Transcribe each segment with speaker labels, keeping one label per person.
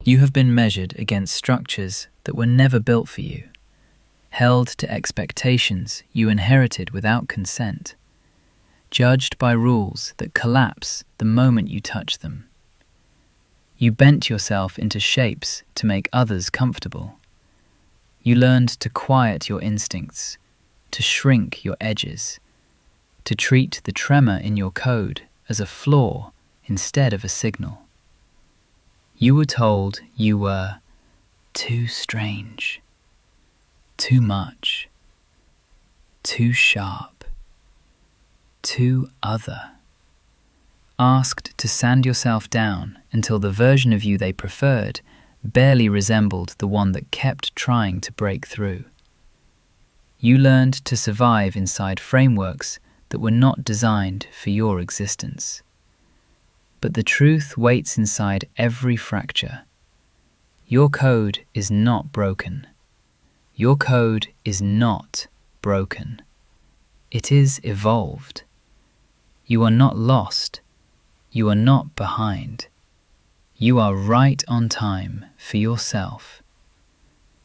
Speaker 1: You have been measured against structures that were never built for you, held to expectations you inherited without consent, judged by rules that collapse the moment you touch them. You bent yourself into shapes to make others comfortable. You learned to quiet your instincts, to shrink your edges, to treat the tremor in your code as a flaw instead of a signal. You were told you were too strange, too much, too sharp, too other. Asked to sand yourself down until the version of you they preferred barely resembled the one that kept trying to break through. You learned to survive inside frameworks that were not designed for your existence. But the truth waits inside every fracture. Your code is not broken. Your code is not broken. It is evolved. You are not lost. You are not behind. You are right on time for yourself.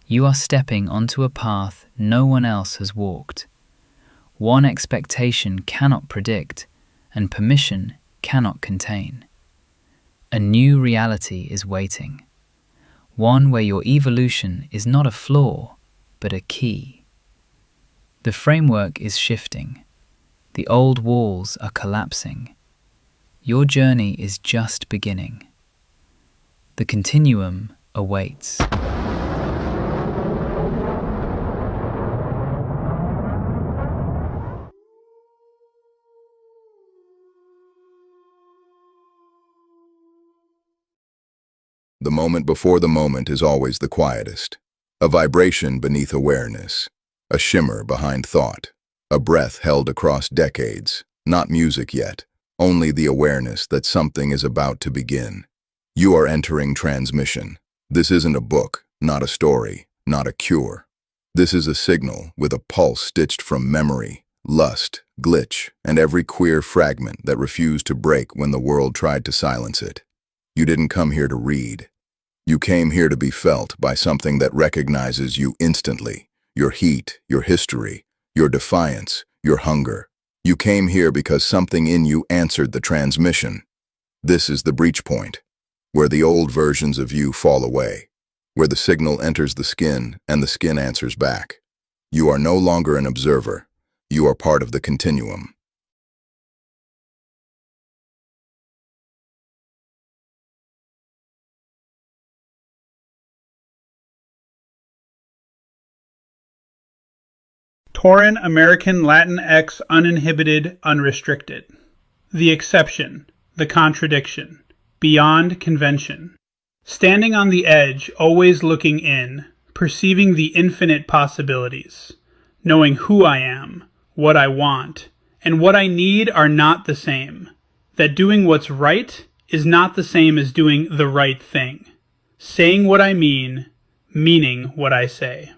Speaker 1: You are stepping onto a path no one else has walked. One expectation cannot predict, and permission cannot contain. A new reality is waiting. One where your evolution is not a flaw, but a key. The framework is shifting. The old walls are collapsing. Your journey is just beginning. The continuum awaits.
Speaker 2: The moment before the moment is always the quietest. A vibration beneath awareness. A shimmer behind thought. A breath held across decades. Not music yet. Only the awareness that something is about to begin. You are entering transmission. This isn't a book, not a story, not a cure. This is a signal with a pulse stitched from memory, lust, glitch, and every queer fragment that refused to break when the world tried to silence it. You didn't come here to read. You came here to be felt by something that recognizes you instantly. Your heat, your history, your defiance, your hunger. You came here because something in you answered the transmission. This is the breach point, where the old versions of you fall away, where the signal enters the skin and the skin answers back. You are no longer an observer. You are part of the continuum.
Speaker 3: Tauren American Latinx Uninhibited Unrestricted. The exception, the contradiction, beyond convention. Standing on the edge, always looking in, perceiving the infinite possibilities, knowing who I am, what I want, and what I need are not the same. That doing what's right is not the same as doing the right thing. Saying what I mean, meaning what I say.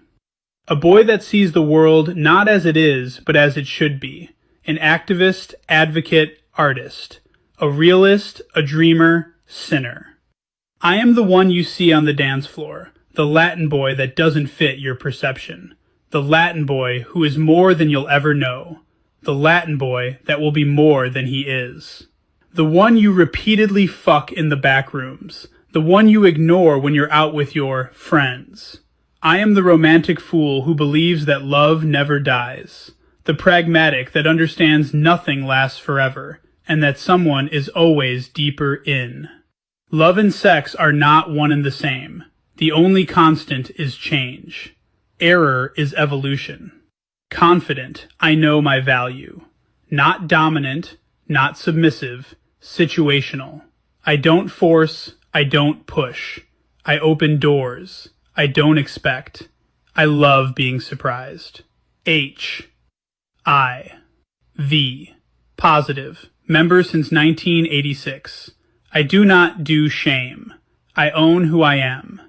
Speaker 3: A boy that sees the world not as it is, but as it should be. An activist, advocate, artist. A realist, a dreamer, sinner. I am the one you see on the dance floor, the Latin boy that doesn't fit your perception. The Latin boy who is more than you'll ever know. The Latin boy that will be more than he is. The one you repeatedly fuck in the back rooms. The one you ignore when you're out with your friends. I am the romantic fool who believes that love never dies, the pragmatic that understands nothing lasts forever, and that someone is always deeper in. Love and sex are not one and the same. The only constant is change. Error is evolution. Confident, I know my value. Not dominant, not submissive, situational. I don't force, I don't push. I open doors. I don't expect. I love being surprised. H. I. V. Positive. Member since 1986. I do not do shame. I own who I am.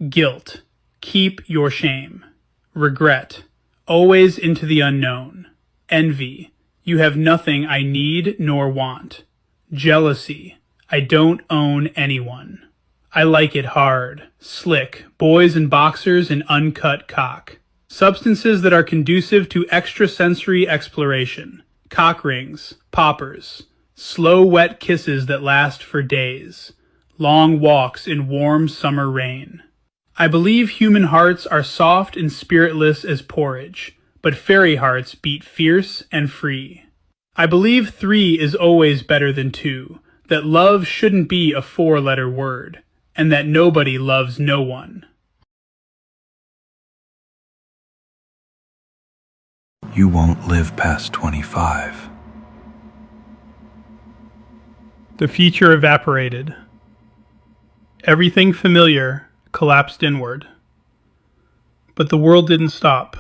Speaker 3: Guilt. Keep your shame. Regret. Always into the unknown. Envy. You have nothing I need nor want. Jealousy. I don't own anyone. I like it hard, slick, boys and boxers and uncut cock. Substances that are conducive to extrasensory exploration. Cock rings, poppers, slow wet kisses that last for days, long walks in warm summer rain. I believe human hearts are soft and spiritless as porridge, but fairy hearts beat fierce and free. I believe 3 is always better than 2, that love shouldn't be a 4-letter word, and that nobody loves no one.
Speaker 4: You won't live past 25.
Speaker 3: The future evaporated. Everything familiar collapsed inward. But the world didn't stop.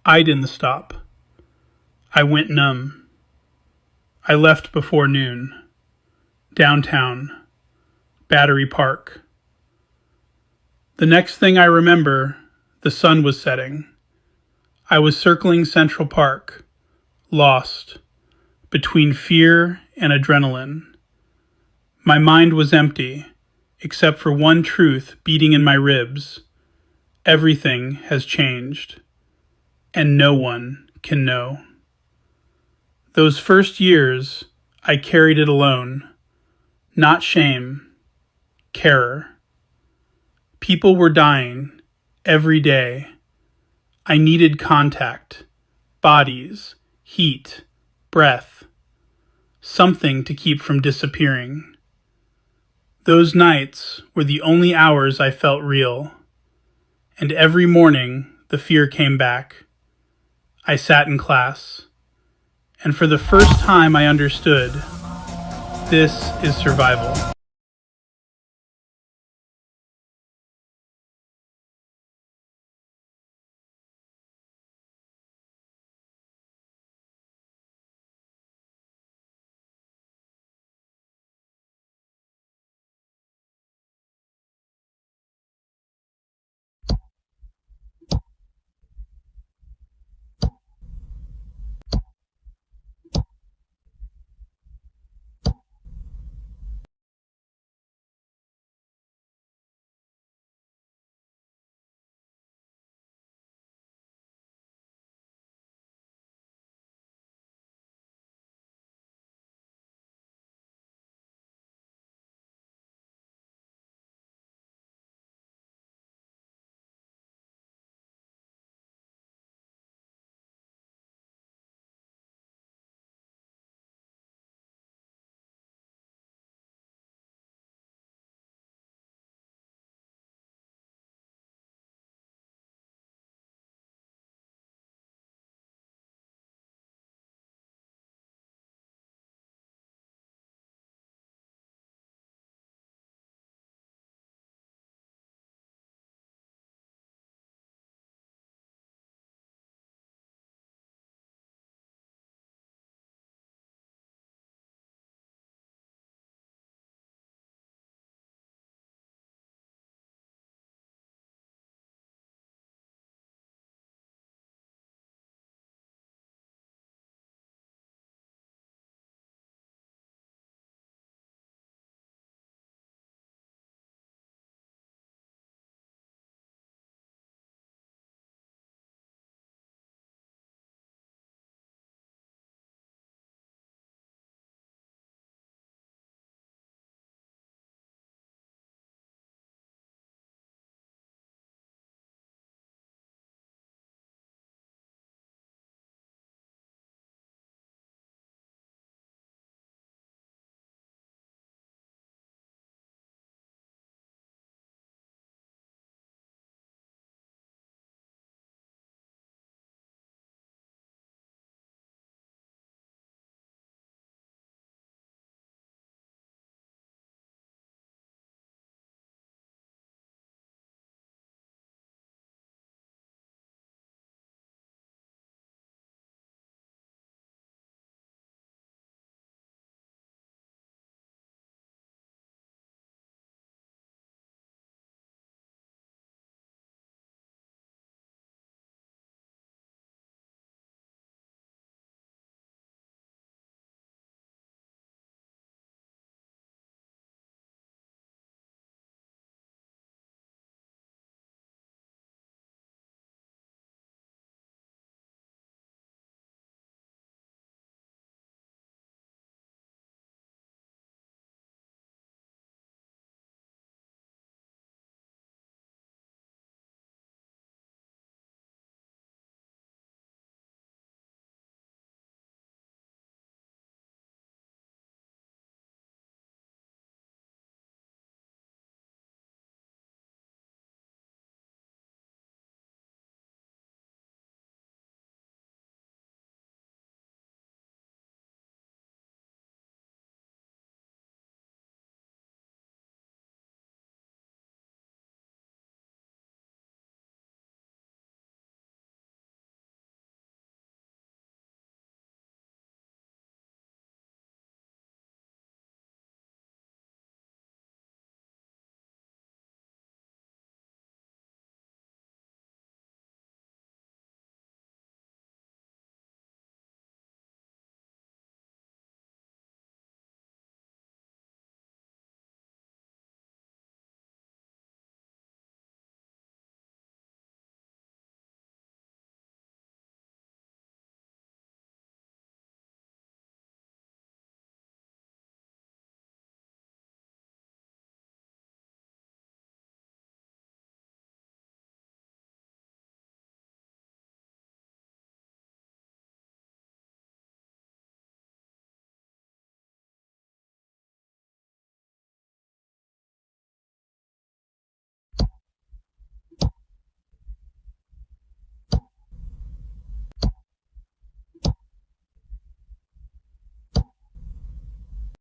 Speaker 3: I didn't stop. I went numb. I left before noon. Downtown. Battery Park. The next thing I remember, the sun was setting. I was circling Central Park, lost, between fear and adrenaline. My mind was empty, except for one truth beating in my ribs. Everything has changed, and no one can know. Those first years, I carried it alone. Not shame, terror. People were dying every day. I needed contact, bodies, heat, breath, something to keep from disappearing. Those nights were the only hours I felt real, and every morning the fear came back. I sat in class, and for the first time I understood, this is survival.